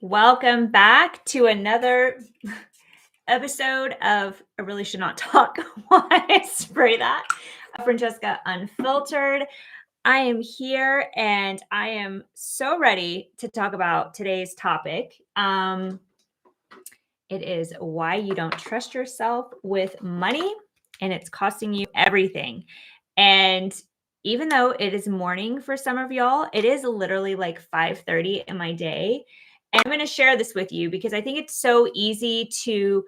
Welcome back to another episode of I Really Should Not Talk. Why I spray that? Franceska Unfiltered. I am here and I am so ready to talk about today's topic. It is why you don't trust yourself with money and it's costing you everything. And even though it is morning for some of y'all, it is literally like 5:30 in my day. And I'm going to share this with you because I think it's so easy to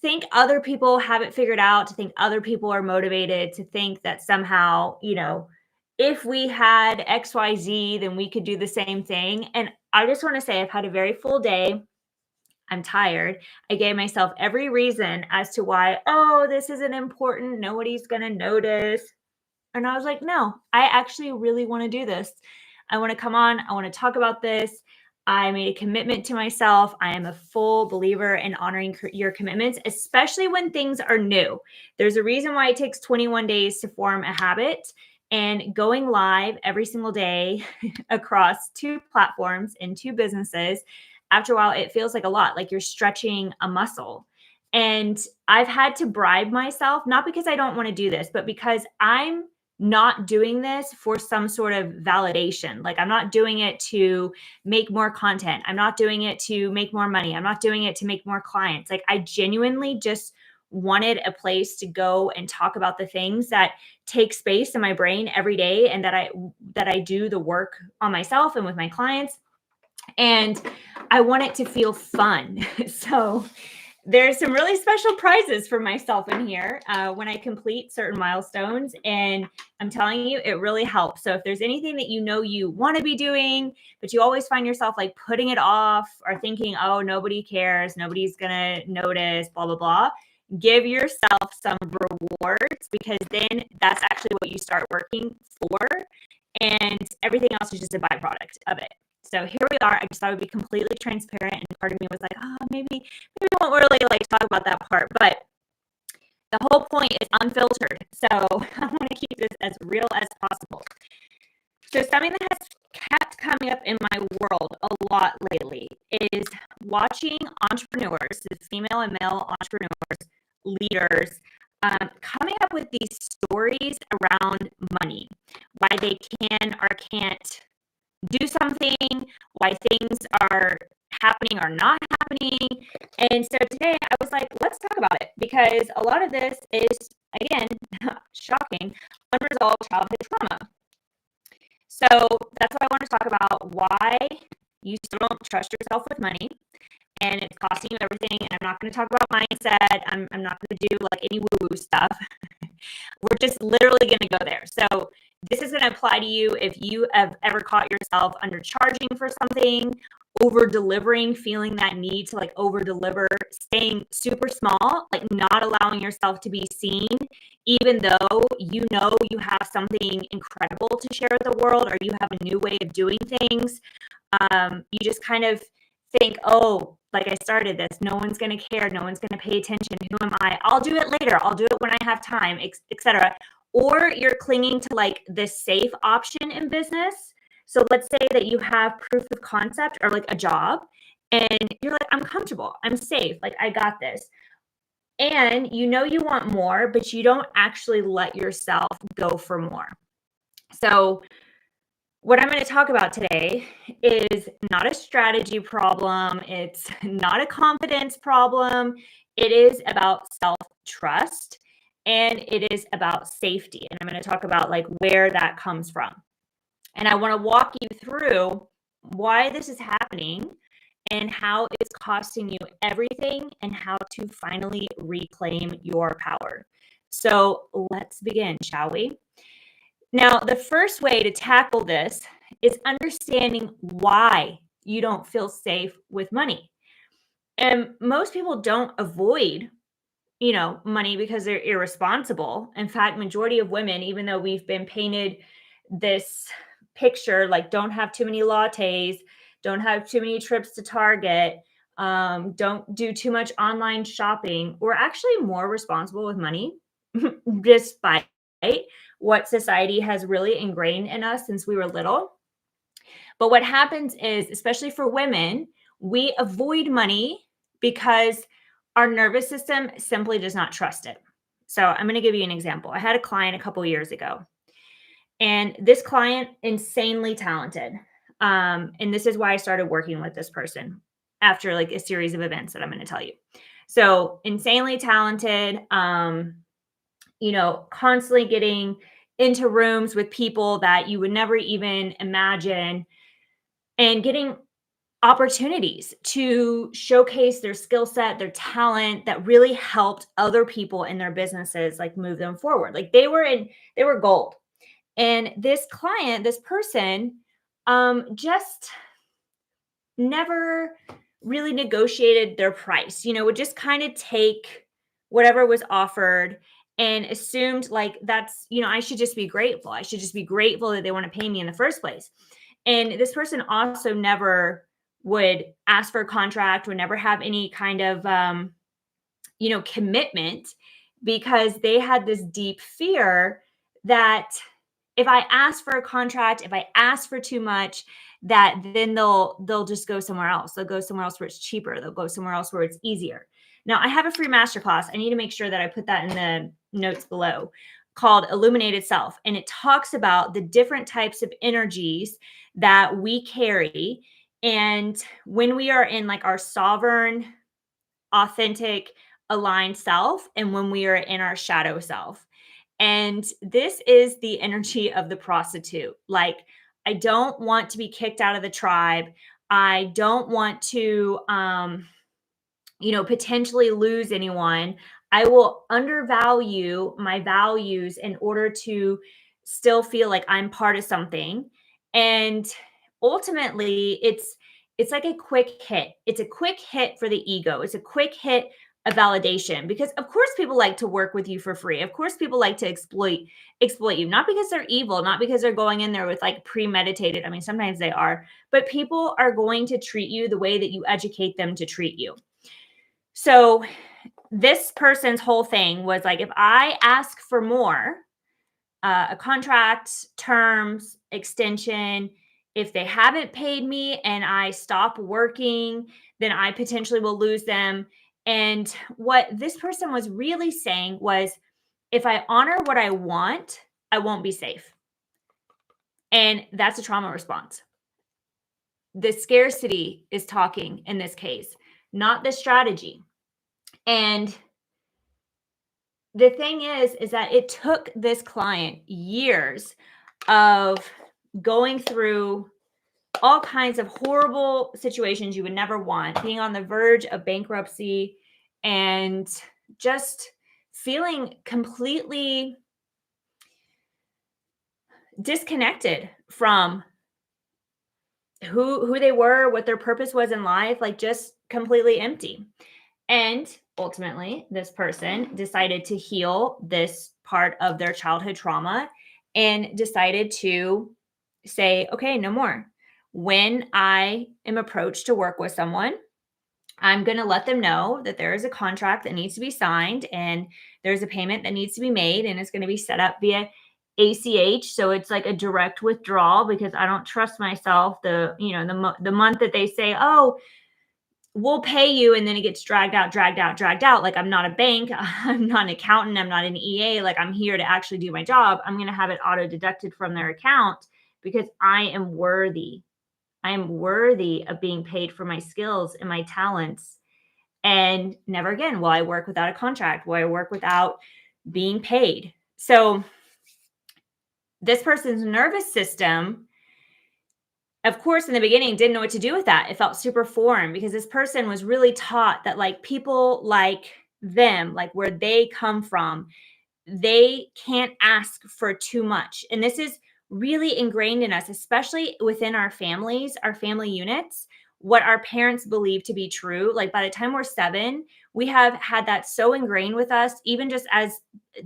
think other people have it figured out, to think other people are motivated, to think that somehow, if we had XYZ, then we could do the same thing. And I just want to say I've had a very full day. I'm tired. I gave myself every reason as to why, oh, this isn't important. Nobody's going to notice. And I was like, no, I actually really want to do this. I want to come on. I want to talk about this. I made a commitment to myself. I am a full believer in honoring your commitments, especially when things are new. There's a reason why it takes 21 days to form a habit. And going live every single day across 2 platforms in 2 businesses, after a while, it feels like a lot, like you're stretching a muscle. And I've had to bribe myself, not because I don't want to do this, but because I'm not doing this for some sort of validation. Like I'm not doing it to make more content. I'm not doing it to make more money. I'm not doing it to make more clients. Like I genuinely just wanted a place to go and talk about the things that take space in my brain every day and that I do the work on myself and with my clients. And I want it to feel fun. So there's some really special prizes for myself in here when I complete certain milestones. And I'm telling you, it really helps. So if there's anything that you want to be doing, but you always find yourself like putting it off or thinking, oh, nobody cares, nobody's going to notice, blah, blah, blah. Give yourself some rewards because then that's actually what you start working for. And everything else is just a byproduct of it. So here we are. I just thought it would be completely transparent. And part of me was like, oh, maybe I won't really like talk about that part. But the whole point is unfiltered. So I want to keep this as real as possible. So something that has kept coming up in my world a lot lately is watching entrepreneurs, the female and male entrepreneurs, leaders, coming up with these stories around money, why they can or can't do something, why things are happening or not happening. And so today I was like, let's talk about it because a lot of this is, again, shocking, unresolved childhood trauma. So that's why I want to talk about why you still don't trust yourself with money and it's costing you everything. And I'm not going to talk about mindset. I'm not going to do like any woo-woo stuff. We're just literally going to go there. So this is going to apply to you if you have ever caught yourself undercharging for something, over delivering, feeling that need to like over deliver, staying super small, like not allowing yourself to be seen, even though you know you have something incredible to share with the world or you have a new way of doing things. You just kind of think, oh, like I started this, no one's going to care, no one's going to pay attention. Who am I? I'll do it later. I'll do it when I have time, etc. Or you're clinging to like this safe option in business. So let's say that you have proof of concept or like a job and you're like, I'm comfortable, I'm safe, like I got this. And you want more, but you don't actually let yourself go for more. So what I'm going to talk about today is not a strategy problem. It's not a confidence problem. It is about self-trust and it is about safety. And I'm going to talk about like where that comes from. And I want to walk you through why this is happening and how it's costing you everything and how to finally reclaim your power. So let's begin, shall we? Now, the first way to tackle this is understanding why you don't feel safe with money. And most people don't avoid, money because they're irresponsible. In fact, majority of women, even though we've been painted this picture, like don't have too many lattes, don't have too many trips to Target, don't do too much online shopping, we're actually more responsible with money despite what society has really ingrained in us since we were little. But what happens is, especially for women, we avoid money because our nervous system simply does not trust it. So I'm going to give you an example. I had a client a couple years ago, and this client, insanely talented. And this is why I started working with this person after like a series of events that I'm going to tell you. So insanely talented, constantly getting into rooms with people that you would never even imagine and getting opportunities to showcase their skill set, their talent that really helped other people in their businesses like move them forward. Like they were gold. And this client, this person, just never really negotiated their price, would just kind of take whatever was offered and assumed like that's, I should just be grateful. I should just be grateful that they want to pay me in the first place. And this person also never would ask for a contract, would never have any kind of, commitment, because they had this deep fear that if I ask for a contract, if I ask for too much, that then they'll just go somewhere else. They'll go somewhere else where it's cheaper. They'll go somewhere else where it's easier. Now, I have a free masterclass. I need to make sure that I put that in the notes below, called Illuminated Self. And it talks about the different types of energies that we carry. And when we are in like our sovereign, authentic, aligned self, and when we are in our shadow self. And this is the energy of the prostitute. Like, I don't want to be kicked out of the tribe. I don't want to, potentially lose anyone. I will undervalue my values in order to still feel like I'm part of something. And ultimately, it's like a quick hit. It's a quick hit for the ego. It's a quick hit of validation, because of course people like to work with you for free. Of course people like to exploit you, not because they're evil, not because they're going in there with like premeditated. I mean, sometimes they are, but people are going to treat you the way that you educate them to treat you. So this person's whole thing was like, if I ask for more, a contract, terms, extension, if they haven't paid me and I stop working, then I potentially will lose them. And what this person was really saying was, if I honor what I want, I won't be safe. And that's a trauma response. The scarcity is talking in this case, not the strategy. And the thing is that it took this client years of going through all kinds of horrible situations you would never want, being on the verge of bankruptcy, and just feeling completely disconnected from who they were, what their purpose was in life, like just completely empty. And ultimately, this person decided to heal this part of their childhood trauma and decided to say, okay, no more. When I am approached to work with someone, I'm going to let them know that there is a contract that needs to be signed and there's a payment that needs to be made, and it's going to be set up via ACH. So it's like a direct withdrawal, because I don't trust myself. The month that they say, oh, we'll pay you, and then it gets dragged out. Like, I'm not a bank. I'm not an accountant. I'm not an EA. Like, I'm here to actually do my job. I'm going to have it auto deducted from their account because I am worthy. I am worthy of being paid for my skills and my talents. And never again will I work without a contract. Will I work without being paid? So this person's nervous system, of course, in the beginning, didn't know what to do with that. It felt super foreign, because this person was really taught that like people like them, like where they come from, they can't ask for too much. And this is really ingrained in us, especially within our families, our family units, what our parents believe to be true. Like by the time we're 7, we have had that so ingrained with us, even just as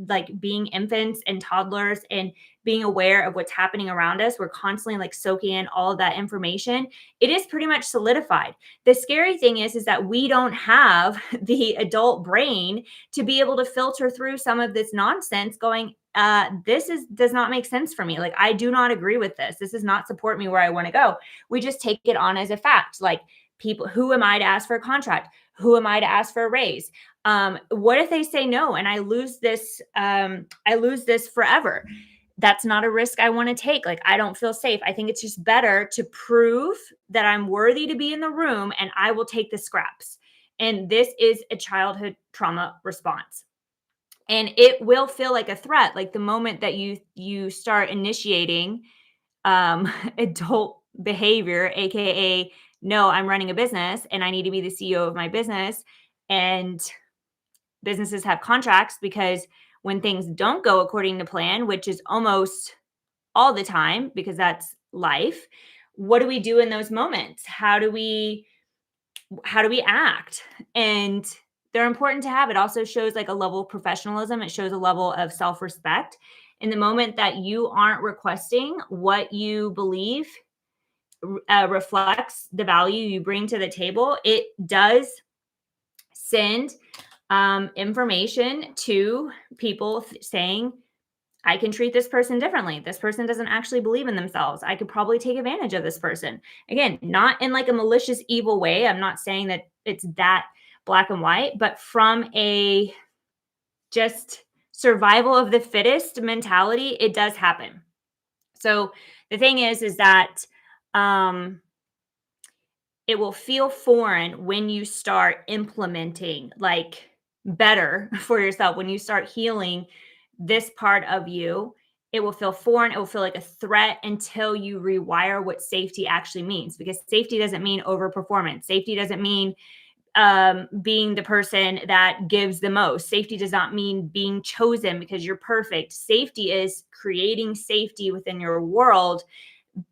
like being infants and toddlers and being aware of what's happening around us. We're constantly like soaking in all of that information. It is pretty much solidified. The scary thing is that we don't have the adult brain to be able to filter through some of this nonsense going, does not make sense for me. Like, I do not agree with this. This does not support me where I want to go. We just take it on as a fact. Like, people, who am I to ask for a contract? Who am I to ask for a raise? What if they say no and I lose this? I lose this forever. That's not a risk I want to take. Like, I don't feel safe. I think it's just better to prove that I'm worthy to be in the room, and I will take the scraps. And this is a childhood trauma response. And it will feel like a threat. Like, the moment that you start initiating adult behavior, aka, no, I'm running a business and I need to be the CEO of my business. And businesses have contracts, because when things don't go according to plan, which is almost all the time, because that's life, what do we do in those moments? How do we act? And they're important to have. It also shows like a level of professionalism. It shows a level of self-respect. In the moment that you aren't requesting what you believe reflects the value you bring to the table, it does send information to people saying, I can treat this person differently. This person doesn't actually believe in themselves. I could probably take advantage of this person. Again, not in like a malicious, evil way. I'm not saying that it's that black and white, but from a just survival of the fittest mentality, it does happen. So the thing is that it will feel foreign when you start implementing like better for yourself, when you start healing this part of you. It will feel foreign. It will feel like a threat until you rewire what safety actually means, because safety doesn't mean overperformance. Safety doesn't mean being the person that gives the most. Safety does not mean being chosen because you're perfect. Safety is creating safety within your world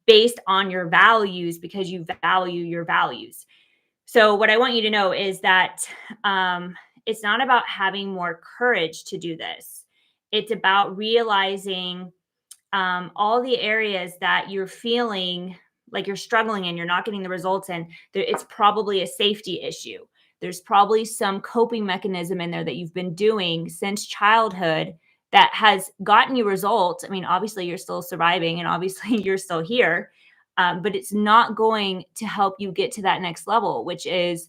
based on your values, because you value your values. So what I want you to know is that it's not about having more courage to do this. It's about realizing all the areas that you're feeling like you're struggling in, you're not getting the results in. It's probably a safety issue. There's probably some coping mechanism in there that you've been doing since childhood that has gotten you results. I mean, obviously you're still surviving and obviously you're still here, but it's not going to help you get to that next level, which is,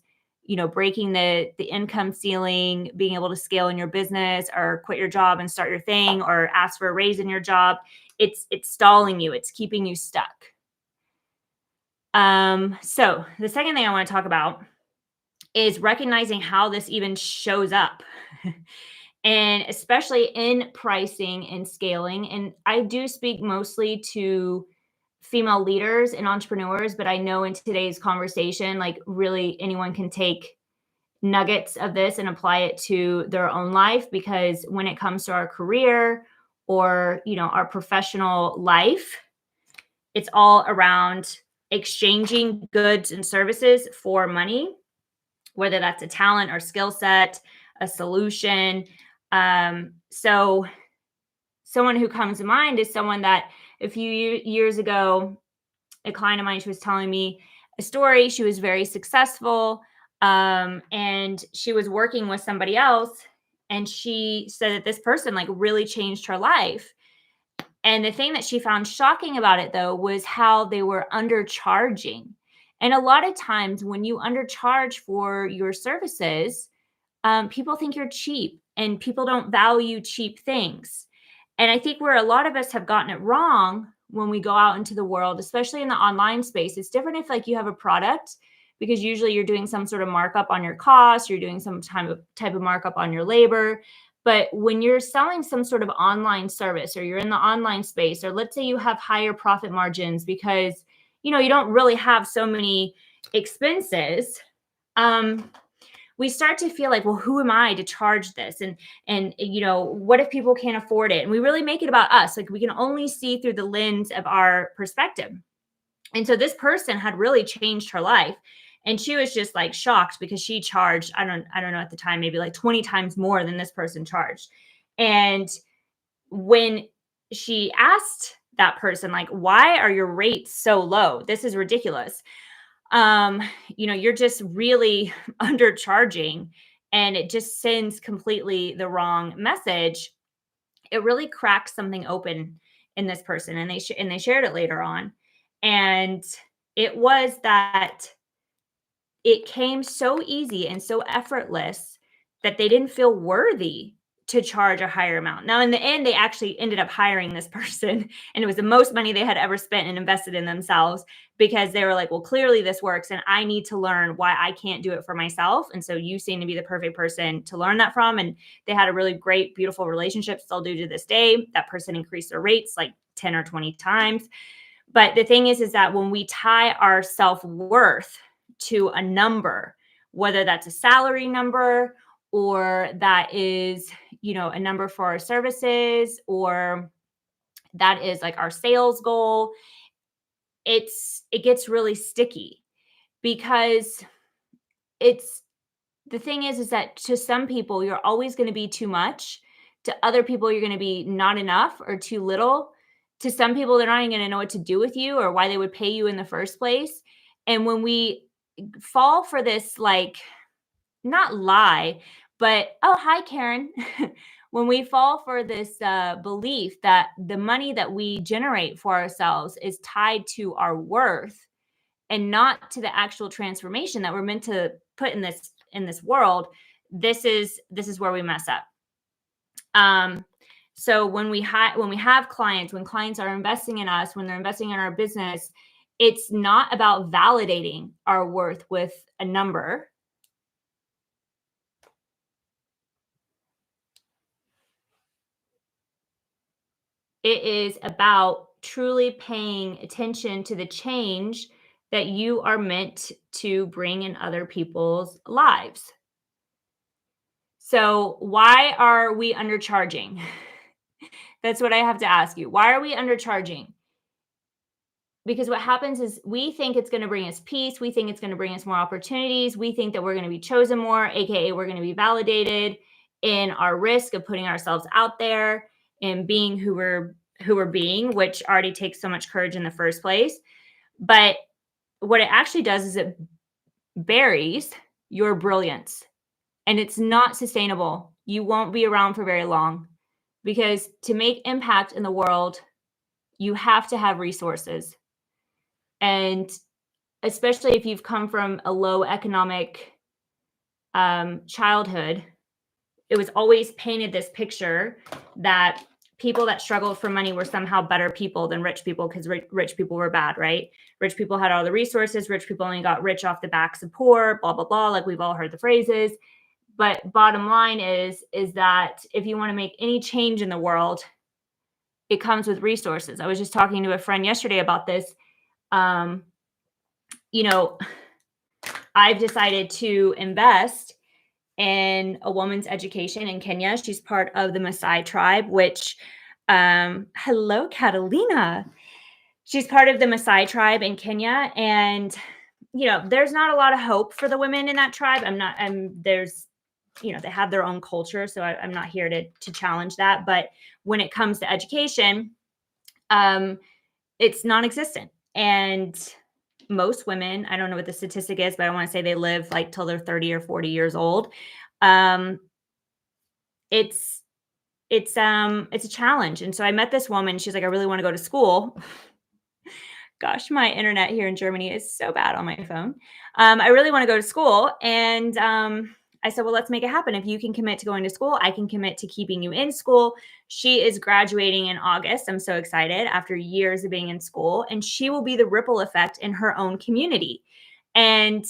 breaking the income ceiling, being able to scale in your business, or quit your job and start your thing, or ask for a raise in your job. It's stalling you. It's keeping you stuck. So the second thing I want to talk about is recognizing how this even shows up. And especially in pricing and scaling. And I do speak mostly to female leaders and entrepreneurs, but I know in today's conversation, like, really anyone can take nuggets of this and apply it to their own life, because when it comes to our career or, our professional life, it's all around exchanging goods and services for money, whether that's a talent or skill set, a solution. So someone who comes to mind is someone that a few years ago, a client of mine, she was telling me a story. She was very successful, and she was working with somebody else, and she said that this person like really changed her life. And the thing that she found shocking about it, though, was how they were undercharging. And a lot of times when you undercharge for your services, people think you're cheap, and people don't value cheap things. And I think where a lot of us have gotten it wrong when we go out into the world, especially in the online space, it's different if like you have a product, because usually you're doing some sort of markup on your cost, you're doing some type of markup on your labor. But when you're selling some sort of online service, or you're in the online space, or let's say you have higher profit margins because, you don't really have so many expenses, we start to feel like, well, who am I to charge this? And what if people can't afford it? And we really make it about us. Like, we can only see through the lens of our perspective. And so this person had really changed her life. And she was just like shocked, because she charged, I don't know at the time, maybe like 20 times more than this person charged. And when she asked that person, like, why are your rates so low? This is ridiculous. You're just really undercharging, and it just sends completely the wrong message. it really cracked something open in this person, and they shared it later on. And it was that it came so easy and so effortless that they didn't feel worthy to charge a higher amount. Now, in the end, they actually ended up hiring this person, and it was the most money they had ever spent and invested in themselves, because they were like, well, clearly this works, and I need to learn why I can't do it for myself. And so you seem to be the perfect person to learn that from. And they had a really great, beautiful relationship, still do to this day. That person increased their rates like 10 or 20 times. But the thing is that when we tie our self-worth to a number, whether that's a salary number, or that is, a number for our services, or that is like our sales goal, it gets really sticky, because it's the thing is that to some people you're always going to be too much, to other people you're going to be not enough or too little, to some people they're not even going to know what to do with you or why they would pay you in the first place. And when we fall for this, like, not lie, but oh, hi, Karen. When we fall for this belief that the money that we generate for ourselves is tied to our worth and not to the actual transformation that we're meant to put in this world, this is where we mess up. So when we have clients, when clients are investing in us, when they're investing in our business, it's not about validating our worth with a number. It is about truly paying attention to the change that you are meant to bring in other people's lives. So, why are we undercharging? That's what I have to ask you. Why are we undercharging? Because what happens is we think it's going to bring us peace. We think it's going to bring us more opportunities. We think that we're going to be chosen more, aka we're going to be validated in our risk of putting ourselves out there and being who we're being, which already takes so much courage in the first place. But what it actually does is it buries your brilliance, and it's not sustainable. You won't be around for very long, because to make impact in the world, you have to have resources. And especially if you've come from a low economic childhood, it was always painted this picture that people that struggled for money were somehow better people than rich people, because rich people were bad, right? Rich people had all the resources. Rich people only got rich off the backs of poor, blah, blah, blah. Like, we've all heard the phrases. But bottom line is that if you want to make any change in the world, it comes with resources. I was just talking to a friend yesterday about this. I've decided to invest in a woman's education in Kenya. She's part of the Maasai tribe, which, hello, Catalina. She's part of the Maasai tribe in Kenya. And, there's not a lot of hope for the women in that tribe. They have their own culture. So I'm not here to challenge that. But when it comes to education, it's non-existent. And most women, I don't know what the statistic is, but I want to say they live like till they're 30 or 40 years old. It's a challenge. And so I met this woman. She's like, I really want to go to school. Gosh, my internet here in Germany is so bad on my phone. I really want to go to school. And I said, well, let's make it happen. If you can commit to going to school, I can commit to keeping you in school. She is graduating in August. I'm so excited, after years of being in school. And she will be the ripple effect in her own community. And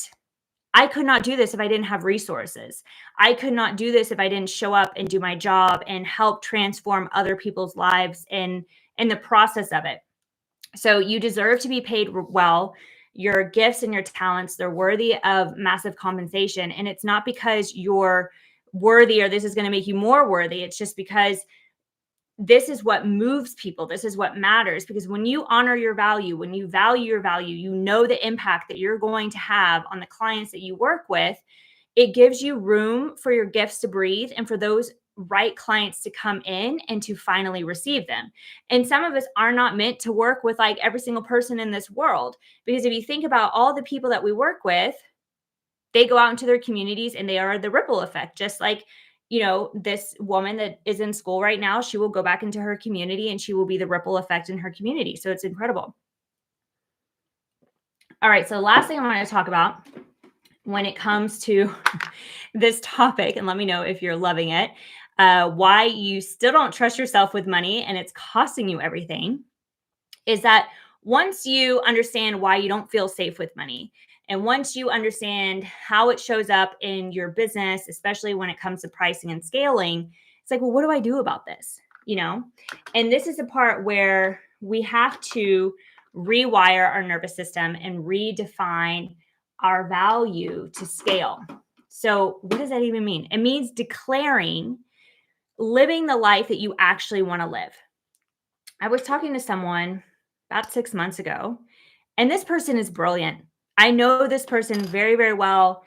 I could not do this if I didn't have resources. I could not do this if I didn't show up and do my job and help transform other people's lives in the process of it. So you deserve to be paid well. Your gifts and your talents, they're worthy of massive compensation. And it's not because you're worthy or this is going to make you more worthy. It's just because this is what moves people. This is what matters. Because when you honor your value, when you value your value, you know the impact that you're going to have on the clients that you work with. It gives you room for your gifts to breathe and for those right clients to come in and to finally receive them. And some of us are not meant to work with like every single person in this world, because if you think about all the people that we work with, they go out into their communities and they are the ripple effect. Just like, this woman that is in school right now, she will go back into her community and she will be the ripple effect in her community. So it's incredible. All right. So the last thing I want to talk about when it comes to this topic, and let me know if you're loving it, why you still don't trust yourself with money and it's costing you everything, is that once you understand why you don't feel safe with money, and once you understand how it shows up in your business, especially when it comes to pricing and scaling, it's like, well, what do I do about this? And this is the part where we have to rewire our nervous system and redefine our value to scale. So, what does that even mean? It means declaring living the life that you actually want to live. I was talking to someone about 6 months ago, and this person is brilliant. I know this person very, very well.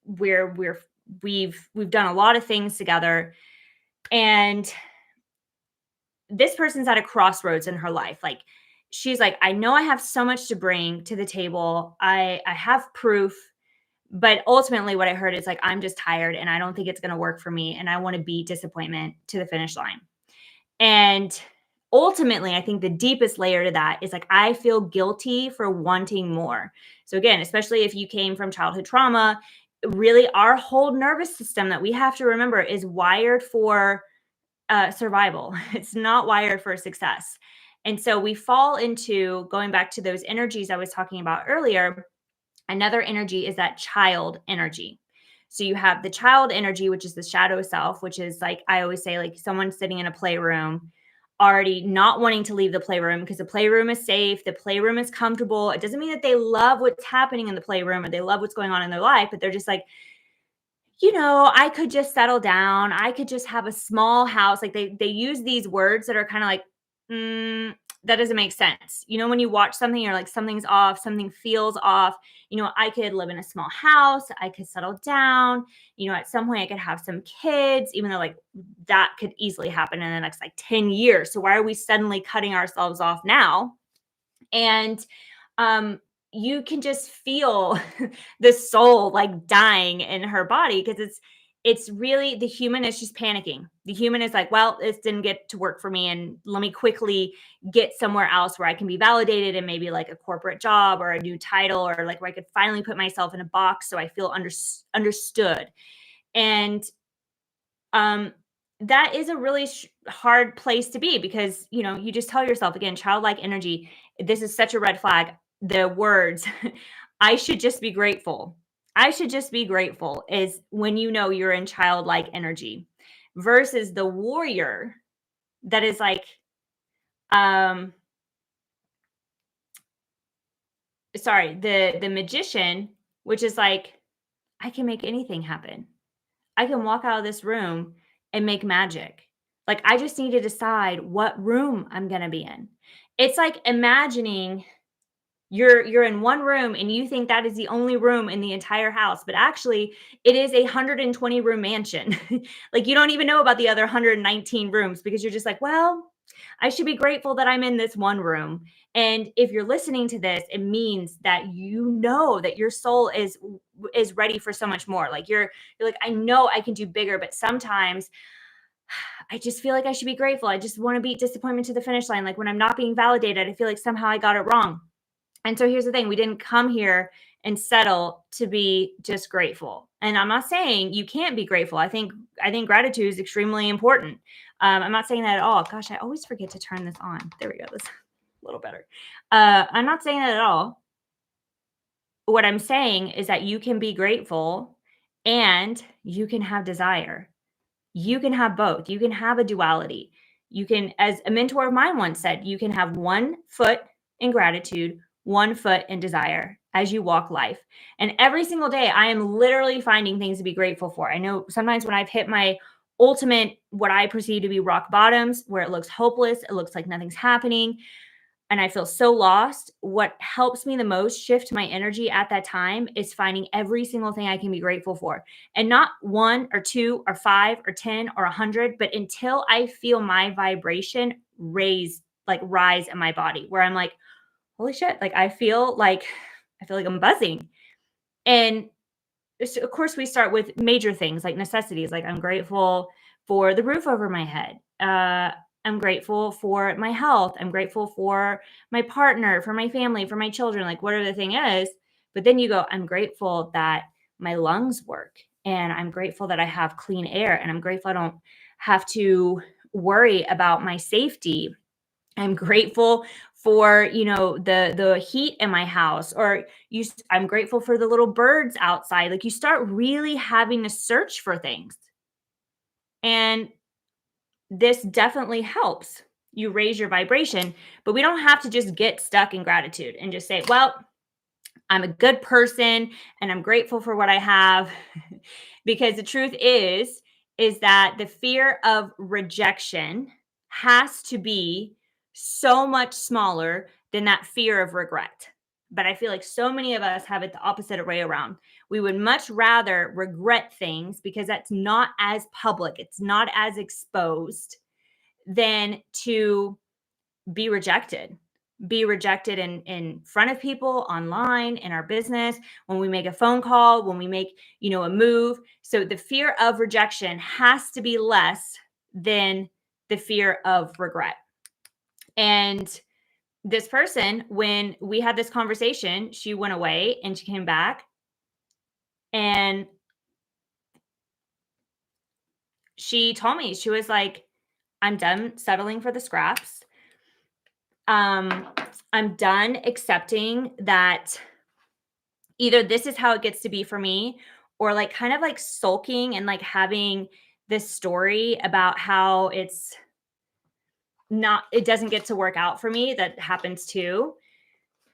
We've done a lot of things together, and this person's at a crossroads in her life. Like, she's like, I know I have so much to bring to the table. I have proof, but ultimately what I heard is like, I'm just tired and I don't think it's going to work for me, and I want to beat disappointment to the finish line. And ultimately, I think the deepest layer to that is like, I feel guilty for wanting more. So, again, especially if you came from childhood trauma, really our whole nervous system that we have to remember is wired for survival. It's not wired for success. And so we fall into going back to those energies I was talking about earlier. Another energy is that child energy. So you have the child energy, which is the shadow self, which is like, I always say, like someone sitting in a playroom already not wanting to leave the playroom because the playroom is safe, the playroom is comfortable. It doesn't mean that they love what's happening in the playroom or they love what's going on in their life, but they're just like, I could just settle down. I could just have a small house. Like they use these words that are kind of like, that doesn't make sense. When you watch something, you're like, something's off, something feels off. I could live in a small house. I could settle down. At some point I could have some kids, even though like that could easily happen in the next like 10 years. So why are we suddenly cutting ourselves off now? And you can just feel the soul like dying in her body because it's really, the human is just panicking. The human is like, well, this didn't get to work for me, and let me quickly get somewhere else where I can be validated and maybe like a corporate job or a new title, or like where I could finally put myself in a box so I feel understood. And that is a really hard place to be because, you just tell yourself, again, childlike energy, this is such a red flag. The words, I should just be grateful. I should just be grateful is when you're in childlike energy versus the warrior that is like, um, the magician, which is like, I can make anything happen. I can walk out of this room and make magic. Like, I just need to decide what room I'm going to be in. It's like imagining you're in one room and you think that is the only room in the entire house, but actually it is a 120 room mansion. Like, you don't even know about the other 119 rooms because you're just like, well, I should be grateful that I'm in this one room. And if you're listening to this, it means that that your soul is ready for so much more. Like, you're like, I know I can do bigger, but sometimes I just feel like I should be grateful. I just want to beat disappointment to the finish line. Like, when I'm not being validated, I feel like somehow I got it wrong. And so here's the thing, we didn't come here and settle to be just grateful. And I'm not saying you can't be grateful. I think gratitude is extremely important. I'm not saying that at all. Gosh, I always forget to turn this on. There we go. This a little better. I'm not saying that at all. What I'm saying is that you can be grateful and you can have desire. You can have both. You can have a duality. You can, as a mentor of mine once said, you can have one foot in gratitude, one foot in desire as you walk life. And every single day, I am literally finding things to be grateful for. I know sometimes when I've hit my ultimate, what I perceive to be rock bottoms, where it looks hopeless, it looks like nothing's happening, and I feel so lost, what helps me the most shift my energy at that time is finding every single thing I can be grateful for. And not one or two or five or 10 or 100, but until I feel my vibration rise in my body, where I'm like, holy shit, like I feel like I'm buzzing. And of course, we start with major things like necessities. Like, I'm grateful for the roof over my head. I'm grateful for my health. I'm grateful for my partner, for my family, for my children, like whatever the thing is. But then you go, I'm grateful that my lungs work, and I'm grateful that I have clean air, and I'm grateful I don't have to worry about my safety. I'm grateful for, the heat in my house, or I'm grateful for the little birds outside. Like, you start really having to search for things. And this definitely helps you raise your vibration, but we don't have to just get stuck in gratitude and just say, well, I'm a good person and I'm grateful for what I have. Because the truth is that the fear of rejection has to be so much smaller than that fear of regret. But I feel like so many of us have it the opposite way around. We would much rather regret things because that's not as public, it's not as exposed, than to be rejected. Be rejected in front of people, online, in our business, when we make a phone call, when we make, a move. So the fear of rejection has to be less than the fear of regret. And this person, when we had this conversation, she went away and she came back, and she told me, she was like, I'm done settling for the scraps. I'm done accepting that either this is how it gets to be for me, or like kind of like sulking and like having this story about how it doesn't get to work out for me. That happens too.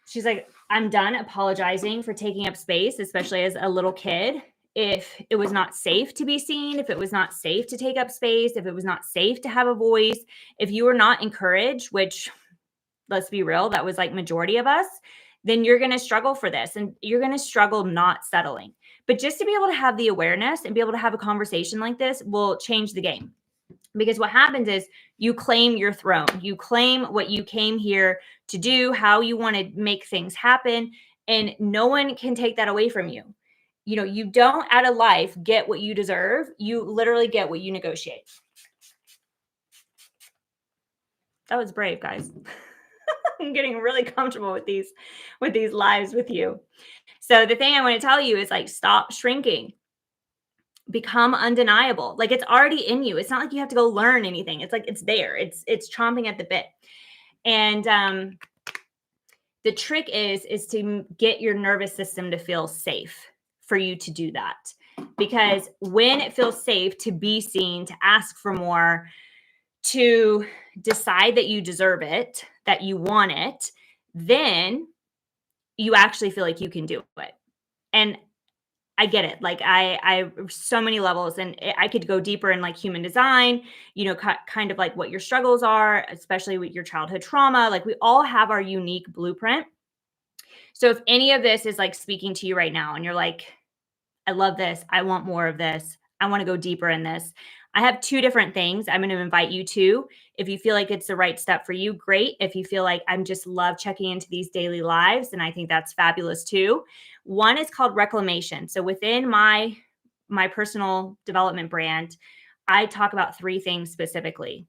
She's like, I'm done apologizing for taking up space, especially as a little kid. If it was not safe to be seen, if it was not safe to take up space, if it was not safe to have a voice, if you were not encouraged, which, let's be real, that was like majority of us, then you're going to struggle for this, and you're going to struggle not settling. But just to be able to have the awareness and be able to have a conversation like this will change the game. Because what happens is you claim your throne, you claim what you came here to do, how you want to make things happen, and no one can take that away from you. You don't out of life get what you deserve. You literally get what you negotiate. That was brave, guys. I'm getting really comfortable with these lives with you. So the thing I want to tell you is, like, stop shrinking. Become undeniable. Like, it's already in you. It's not like you have to go learn anything. It's like it's there. It's chomping at the bit. And the trick is to get your nervous system to feel safe for you to do that. Because when it feels safe to be seen, to ask for more, to decide that you deserve it, that you want it, then you actually feel like you can do it. And I get it. Like, I so many levels, and I could go deeper in like human design, kind of like what your struggles are, especially with your childhood trauma. Like, we all have our unique blueprint. So if any of this is like speaking to you right now and you're like, I love this, I want more of this, I want to go deeper in this, I have two different things I'm going to invite you to. If you feel like it's the right step for you, great. If you feel like I'm just love checking into these daily lives, and I think that's fabulous too. One is called Reclamation. So within my personal development brand, I talk about three things specifically.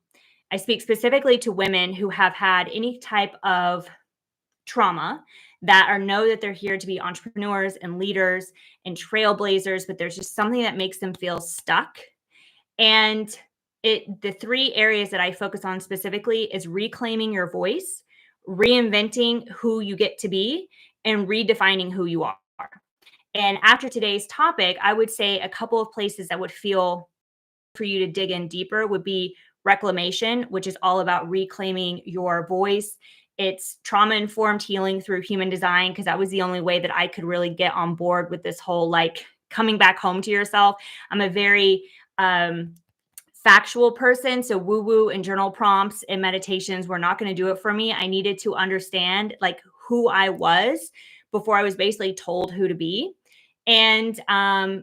I speak specifically to women who have had any type of trauma, that know that they're here to be entrepreneurs and leaders and trailblazers, but there's just something that makes them feel stuck. And the three areas that I focus on specifically is reclaiming your voice, reinventing who you get to be, and redefining who you are. And after today's topic, I would say a couple of places that would feel for you to dig in deeper would be Reclamation, which is all about reclaiming your voice. It's trauma-informed healing through human design, because that was the only way that I could really get on board with this whole like coming back home to yourself. I'm a very factual person, so woo-woo and journal prompts and meditations were not going to do it for me. I needed to understand like who I was before I was basically told who to be. And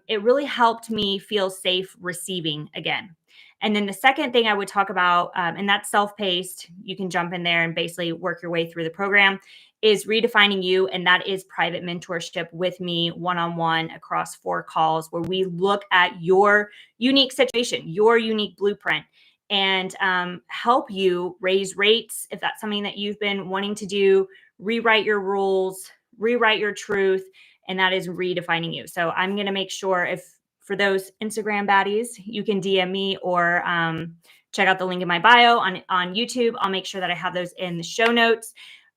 it really helped me feel safe receiving again. And then the second thing I would talk about, and that's self-paced, you can jump in there and basically work your way through the program, is Redefining You. And that is private mentorship with me one-on-one across 4 calls where we look at your unique situation, your unique blueprint, and help you raise rates if that's something that you've been wanting to do, rewrite your rules, rewrite your truth, and that is Redefining You. So I'm going to make sure, if for those Instagram baddies, you can DM me or check out the link in my bio on YouTube. I'll make sure that I have those in the show notes.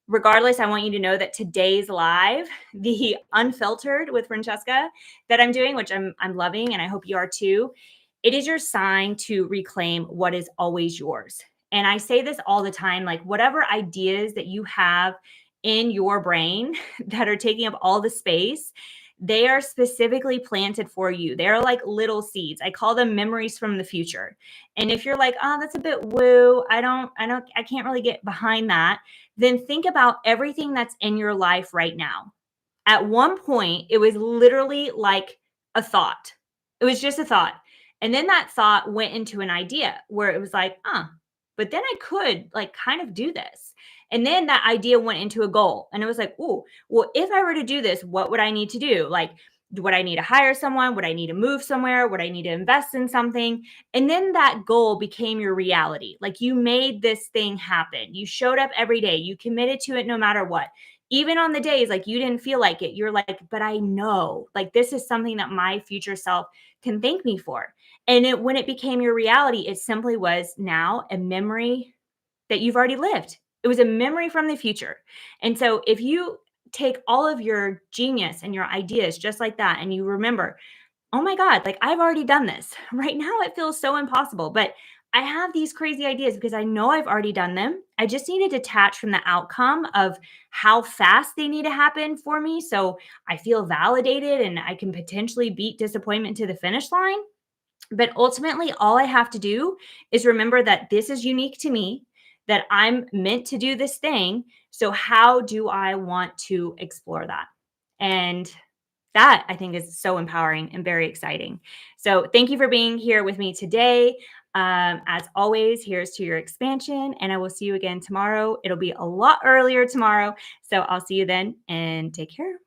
Regardless, I want you to know that today's live, the Unfiltered with Franceska that I'm doing, which I'm loving, and I hope you are too, it is your sign to reclaim what is always yours. And I say this all the time, like whatever ideas that you have in your brain that are taking up all the space, they are specifically planted for you. They're like little seeds. I call them memories from the future. And if you're like, oh, that's a bit woo, I can't really get behind that, then think about everything that's in your life right now. At one point, it was literally like a thought. It was just a thought. And then that thought went into an idea where it was like, but then I could like kind of do this. And then that idea went into a goal. And it was like, oh, well, if I were to do this, what would I need to do? Like, would I need to hire someone? Would I need to move somewhere? Would I need to invest in something? And then that goal became your reality. Like you made this thing happen. You showed up every day. You committed to it no matter what. Even on the days like you didn't feel like it, you're like, but I know like this is something that my future self can thank me for. And when it became your reality, it simply was now a memory that you've already lived. It was a memory from the future. And so if you take all of your genius and your ideas just like that, and you remember, oh my God, like I've already done this. Right now it feels so impossible, but I have these crazy ideas because I know I've already done them. I just need to detach from the outcome of how fast they need to happen for me. So I feel validated and I can potentially beat disappointment to the finish line. But ultimately, all I have to do is remember that this is unique to me, that I'm meant to do this thing. So, how do I want to explore that? And that I think is so empowering and very exciting. So, thank you for being here with me today. As always, here's to your expansion, and I will see you again tomorrow. It'll be a lot earlier tomorrow. So, I'll see you then and take care.